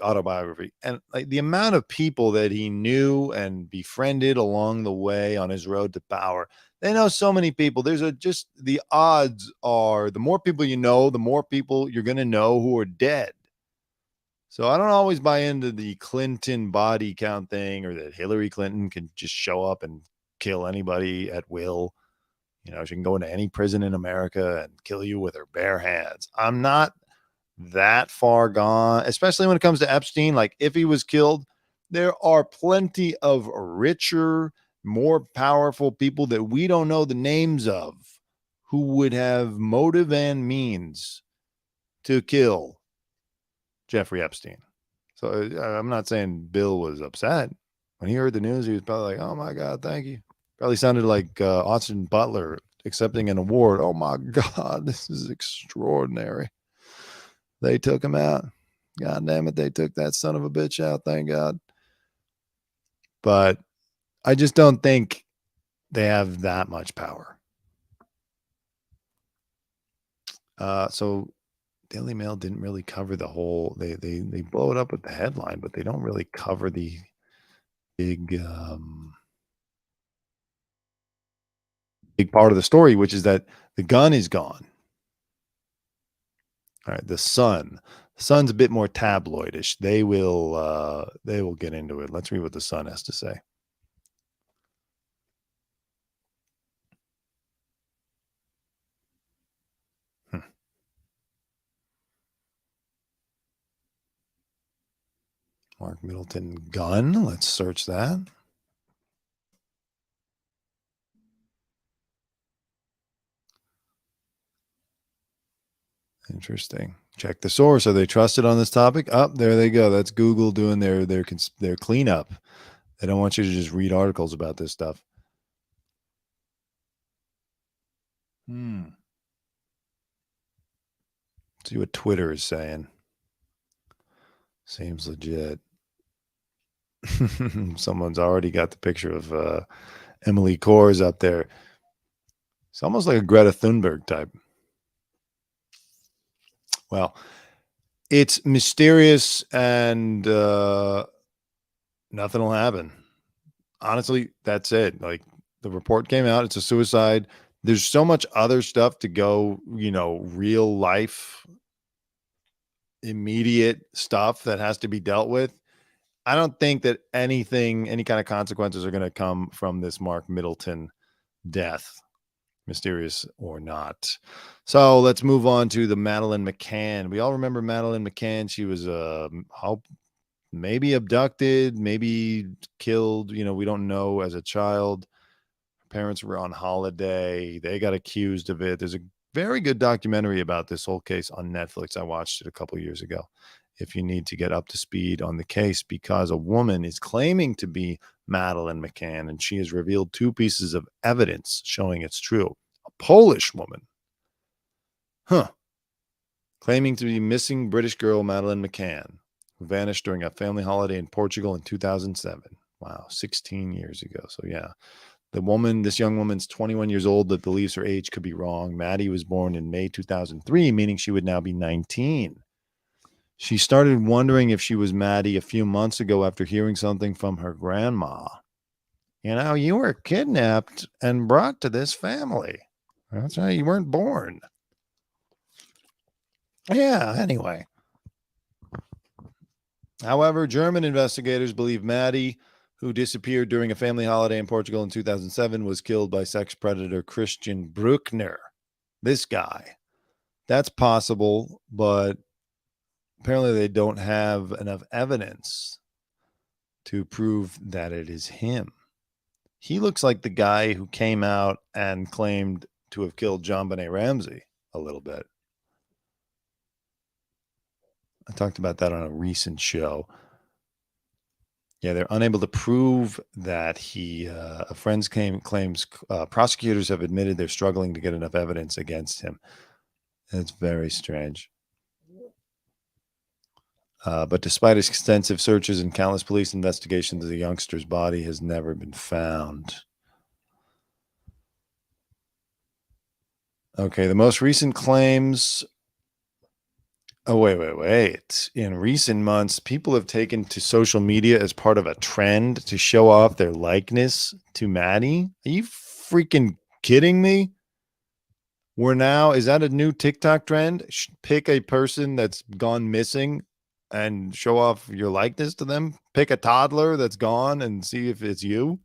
autobiography, and like the amount of people that he knew and befriended along the way on his road to power. They know so many people. Just the odds are the more people you know, the more people you're going to know who are dead. So I don't always buy into the Clinton body count thing, or that Hillary Clinton can just show up and kill anybody at will. You know, she can go into any prison in America and kill you with her bare hands. I'm not that far gone, especially when it comes to Epstein. Like, if he was killed, there are plenty of richer, more powerful people that we don't know the names of who would have motive and means to kill Jeffrey Epstein. So I'm not saying Bill was upset. When he heard the news, he was probably like, oh my God, thank you. Probably sounded like Austin Butler accepting an award. Oh my God, this is extraordinary. They took him out. God damn it, they took that son of a bitch out, thank God. But I just don't think they have that much power. So Daily Mail didn't really cover the whole, they blow it up with the headline, but they don't really cover the big part of the story, which is that the gun is gone. All right, the Sun's a bit more tabloidish. They will get into it. Let's read what the Sun has to say. Mark Middleton gun. Let's search that. Interesting. Check the source. Are they trusted on this topic? Oh, there they go. That's Google doing their cleanup. They don't want you to just read articles about this stuff. See what Twitter is saying. Seems legit. Someone's already got the picture of Emily Kors up there. It's almost like a Greta Thunberg type. Well, it's mysterious and nothing will happen. Honestly, that's it. Like, the report came out. It's a suicide. There's so much other stuff to go, real life, immediate stuff that has to be dealt with. I don't think that any kind of consequences are going to come from this Mark Middleton death, mysterious or not. So let's move on to the Madeleine McCann. We all remember Madeleine McCann. She was maybe abducted, maybe killed. We don't know, as a child. Her parents were on holiday. They got accused of it. There's a very good documentary about this whole case on Netflix. I watched it a couple of years ago. If you need to get up to speed on the case, because a woman is claiming to be Madeleine McCann, and she has revealed 2 pieces of evidence showing it's true. A Polish woman, claiming to be missing British girl Madeleine McCann, who vanished during a family holiday in Portugal in 2007. Wow, 16 years ago. So yeah, this young woman's 21 years old, that believes her age could be wrong. Maddie was born in May 2003, meaning she would now be 19. She started wondering if she was Maddie a few months ago after hearing something from her grandma. You were kidnapped and brought to this family. That's right, you weren't born. Yeah, anyway. However, German investigators believe Maddie, who disappeared during a family holiday in Portugal in 2007, was killed by sex predator Christian Bruckner. This guy. That's possible, but apparently they don't have enough evidence to prove that it is him. He looks like the guy who came out and claimed to have killed JonBenet Ramsey a little bit. I talked about that on a recent show. Yeah, they're unable to prove that a friend's claims prosecutors have admitted they're struggling to get enough evidence against him. It's very strange. But despite extensive searches and countless police investigations, the youngster's body has never been found. Okay, the most recent claims. Oh, wait. In recent months, people have taken to social media as part of a trend to show off their likeness to Maddie. Are you freaking kidding me? Is that a new TikTok trend? Pick a person that's gone missing and show off your likeness to them. Pick a toddler that's gone and see if it's you.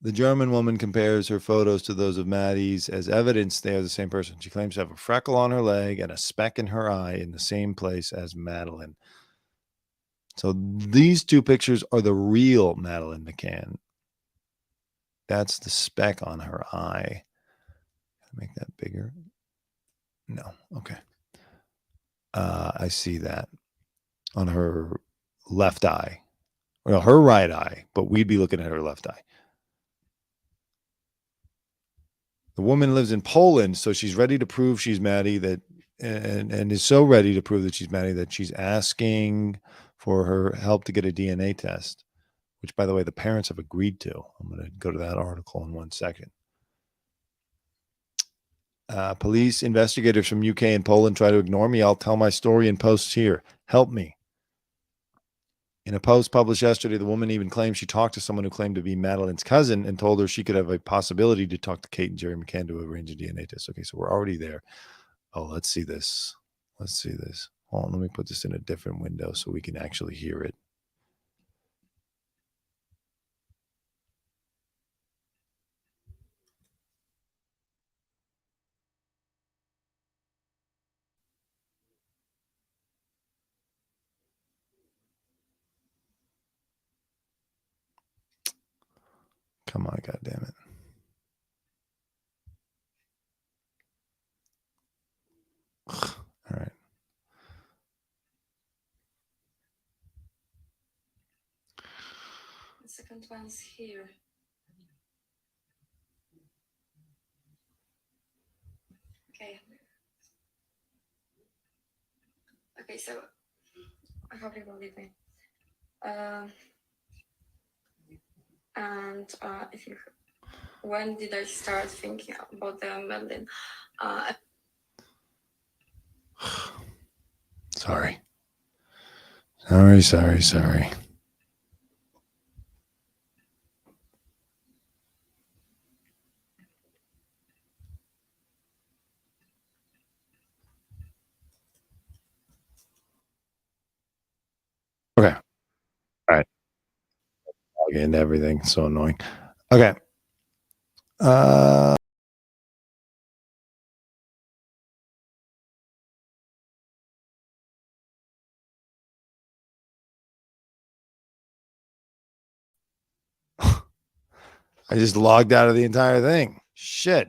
The German woman compares her photos to those of Maddie's as evidence they are the same person. She claims to have a freckle on her leg and a speck in her eye in the same place as Madeleine. So these two pictures are the real Madeleine McCann. That's the speck on her eye. Make that bigger. No. Okay. I see that on her left eye. Well, her right eye, but we'd be looking at her left eye. The woman lives in Poland, so she's ready to prove she's Maddie, and is so ready to prove that she's Maddie that she's asking for her help to get a DNA test, which, by the way, the parents have agreed to. I'm going to go to that article in 1 second. Police investigators from UK and Poland try to ignore me. I'll tell my story in posts here. Help me. In a post published yesterday, the woman even claimed she talked to someone who claimed to be Madeleine's cousin and told her she could have a possibility to talk to Kate and Jerry McCann to arrange a DNA test. Okay, so we're already there. Oh, let's see this. Hold on, let me put this in a different window so we can actually hear it. Come on, goddammit. All right. The second one's here. Okay, so I hope you believe me. When did I start thinking about the Madeleine? Sorry. Okay. All right. Log into everything. So annoying. Okay. I just logged out of the entire thing. Shit.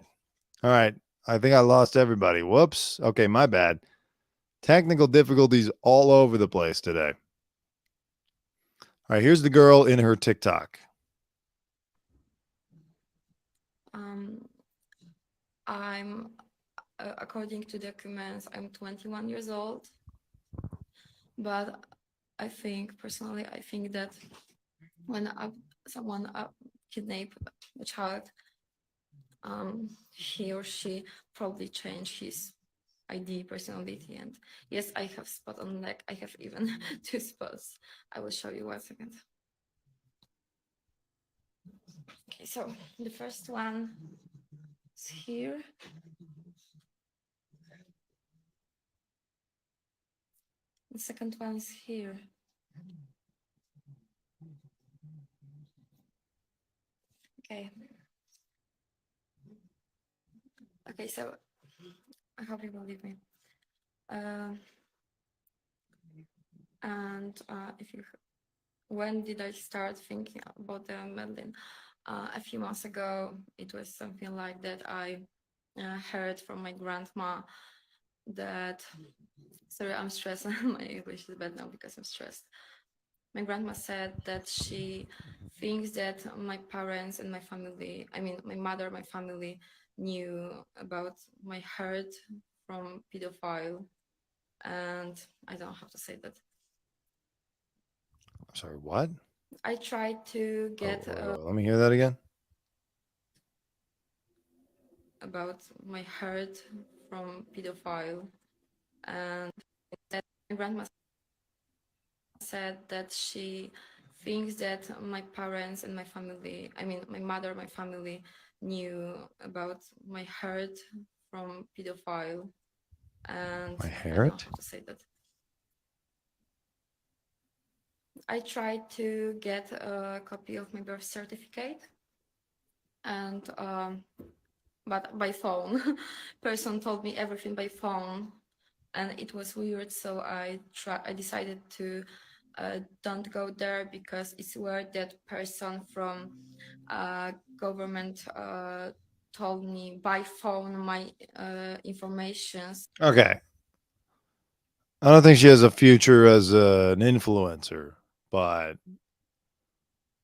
All right. I think I lost everybody. Whoops. Okay, my bad. Technical difficulties all over the place today. All right, here's the girl in her TikTok. I'm, according to documents, I'm 21 years old. But I think that when someone kidnaps a child, he or she probably changed his ID, personality, and yes, I have spot on the neck. I have even 2 spots. I will show you 1 second. Okay, so the first one is here. The second one is here. Okay, so I hope you believe me. When did I start thinking about the Madeleine? A few months ago, it was something like that. I heard from my grandma that, sorry, I'm stressed. My English is bad now because I'm stressed. My grandma said that she thinks that my parents and my family, I mean, my mother, my family knew about my hurt from pedophile. And I don't know how to say that. I'm sorry, what? I tried to get Let me hear that again. about my hurt from pedophile. And that my grandma said that she thinks that my parents and my family, I mean, my mother, my family knew about my hurt from pedophile. And My I don't know hurt? how to say that. I tried to get a copy of my birth certificate, and but by phone. Person told me everything by phone, and it was weird. So I decided to don't go there because it's weird that person from government told me by phone my informations. Okay. I don't think she has a future as an influencer, and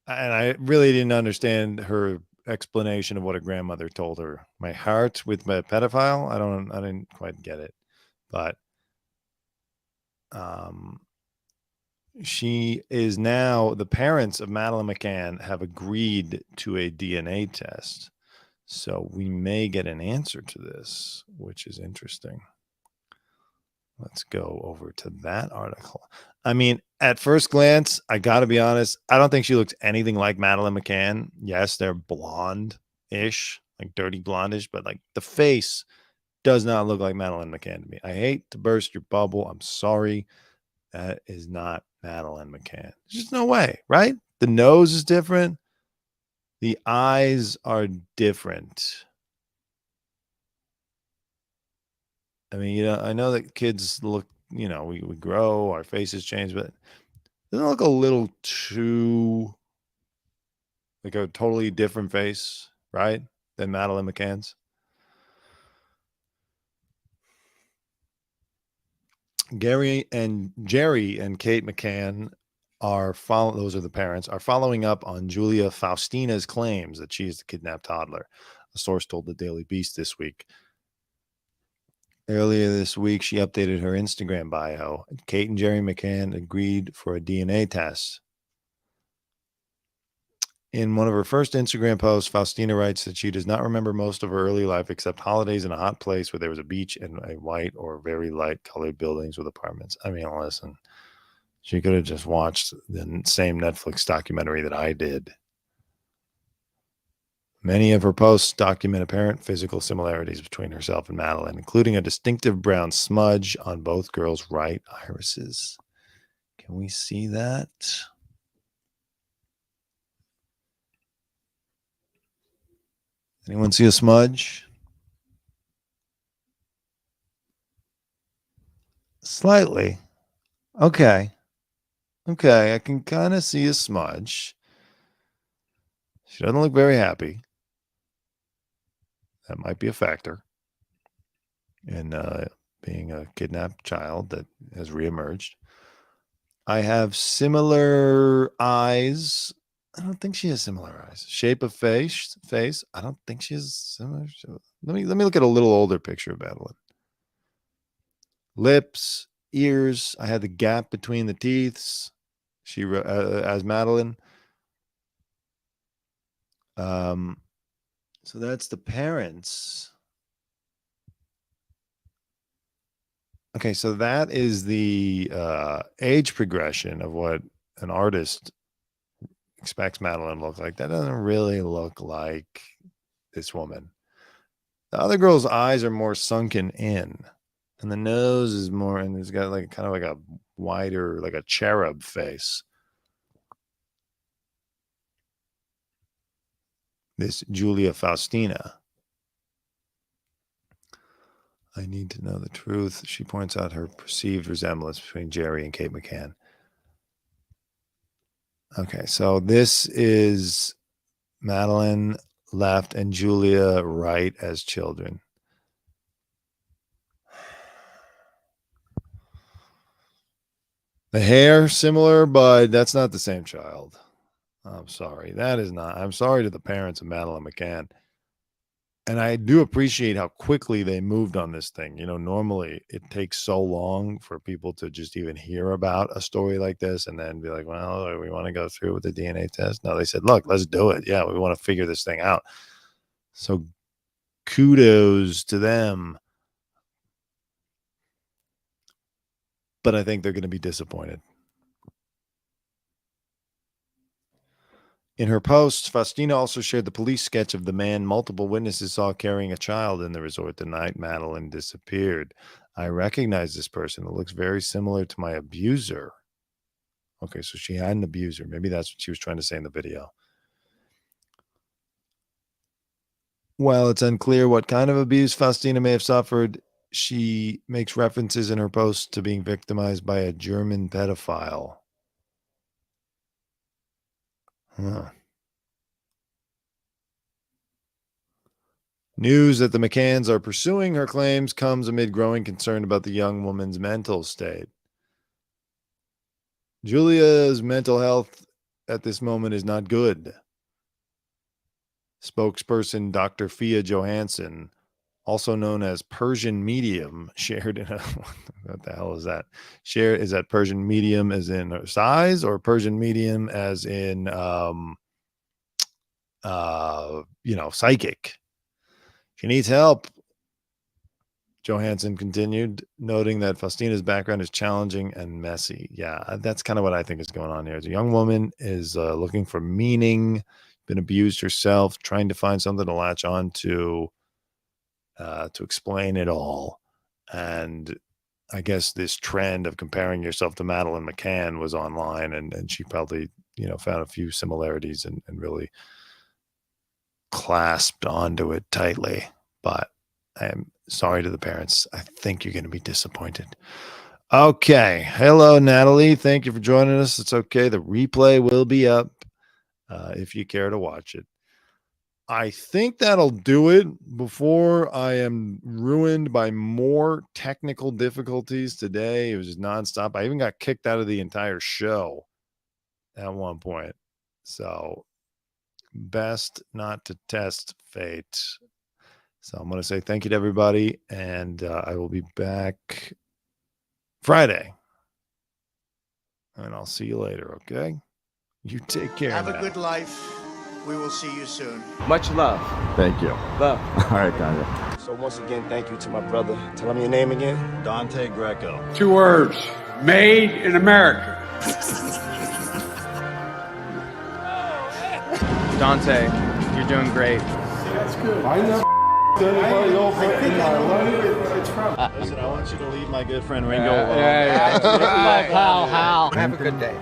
I really didn't understand her explanation of what a grandmother told her. My heart with my pedophile? I didn't quite get it. But she is now, the parents of Madeleine McCann have agreed to a DNA test. So we may get an answer to this, which is interesting. Let's go over to that article. I mean, at first glance, I got to be honest, I don't think she looks anything like Madeleine McCann. Yes, they're blonde-ish, like dirty blondish, but like the face does not look like Madeleine McCann to me. I hate to burst your bubble. I'm sorry. That is not Madeleine McCann. There's just no way, right? The nose is different. The eyes are different. I mean, I know that kids look, we grow, our faces change, but doesn't it look a little too like a totally different face, right? Than Madeleine McCann's. Jerry and Kate McCann those are the parents, are following up on Julia Faustina's claims that she is the kidnapped toddler. A source told the Daily Beast this week. Earlier this week, she updated her Instagram bio. Kate and Jerry McCann agreed for a DNA test. In one of her first Instagram posts, Faustina writes that she does not remember most of her early life except holidays in a hot place where there was a beach and a white or very light colored buildings with apartments. I mean, listen, she could have just watched the same Netflix documentary that I did. Many of her posts document apparent physical similarities between herself and Madeleine, including a distinctive brown smudge on both girls' right irises. Can we see that? Anyone see a smudge? Slightly. Okay. I can kind of see a smudge. She doesn't look very happy. That might be a factor in being a kidnapped child that has reemerged. I have similar eyes. I don't think she has similar eyes. Shape of face. I don't think she has similar. Let me look at a little older picture of Madeleine. Lips, ears. I had the gap between the teeth. She as Madeleine. So that's the parents. Okay, so that is the age progression of what an artist expects Madeleine to look like. That doesn't really look like this woman. The other girl's eyes are more sunken in, and the nose is more, and it's got like kind of like a wider, like a cherub face. This Julia Faustina. I need to know the truth. She points out her perceived resemblance between Jerry and Kate McCann. Okay, so this is Madeleine left and Julia right as children. The hair similar, but that's not the same child. I'm sorry. That is not. I'm sorry to the parents of Madeleine McCann. And I do appreciate how quickly they moved on this thing. You know, normally it takes so long for people to just even hear about a story like this and then be like, well, we want to go through with the DNA test. No, they said, look, let's do it. Yeah, we want to figure this thing out. So kudos to them. But I think they're going to be disappointed. In her post, Faustina also shared the police sketch of the man multiple witnesses saw carrying a child in the resort the night Madeleine disappeared. I recognize this person. It looks very similar to my abuser. Okay, so she had an abuser. Maybe that's what she was trying to say in the video. While it's unclear what kind of abuse Faustina may have suffered, she makes references in her post to being victimized by a German pedophile. Huh. News that the McCanns are pursuing her claims comes amid growing concern about the young woman's mental state. Julia's mental health at this moment is not good. Spokesperson Dr. Fia Johansson, also known as Persian Medium, shared in a what the hell is that? Is that Persian Medium as in size or Persian Medium as in psychic? She needs help. Johansson continued, noting that Faustina's background is challenging and messy. Yeah, that's kind of what I think is going on here. The young woman is looking for meaning, been abused herself, trying to find something to latch on to explain it all. And I guess this trend of comparing yourself to Madeleine McCann was online, and she probably, found a few similarities and really clasped onto it tightly. But I am sorry to the parents. I think you're going to be disappointed. Okay. Hello, Natalie. Thank you for joining us. It's okay. The replay will be up if you care to watch it. I think that'll do it before I am ruined by more technical difficulties today. It was just nonstop. I even got kicked out of the entire show at one point. So best not to test fate. So I'm going to say thank you to everybody, and I will be back Friday. And I'll see you later, okay? You take care. Have a good life. We will see you soon. Much love. Thank you. Love. All right, Dante. So once again, thank you to my brother. Tell him your name again. Dante Greco. 2 words. Made in America. Dante, you're doing great. That's good. I never anybody over in my life. It's from. Listen, I want you to leave my good friend Ringo alone. Yeah. Hal. Have a good day.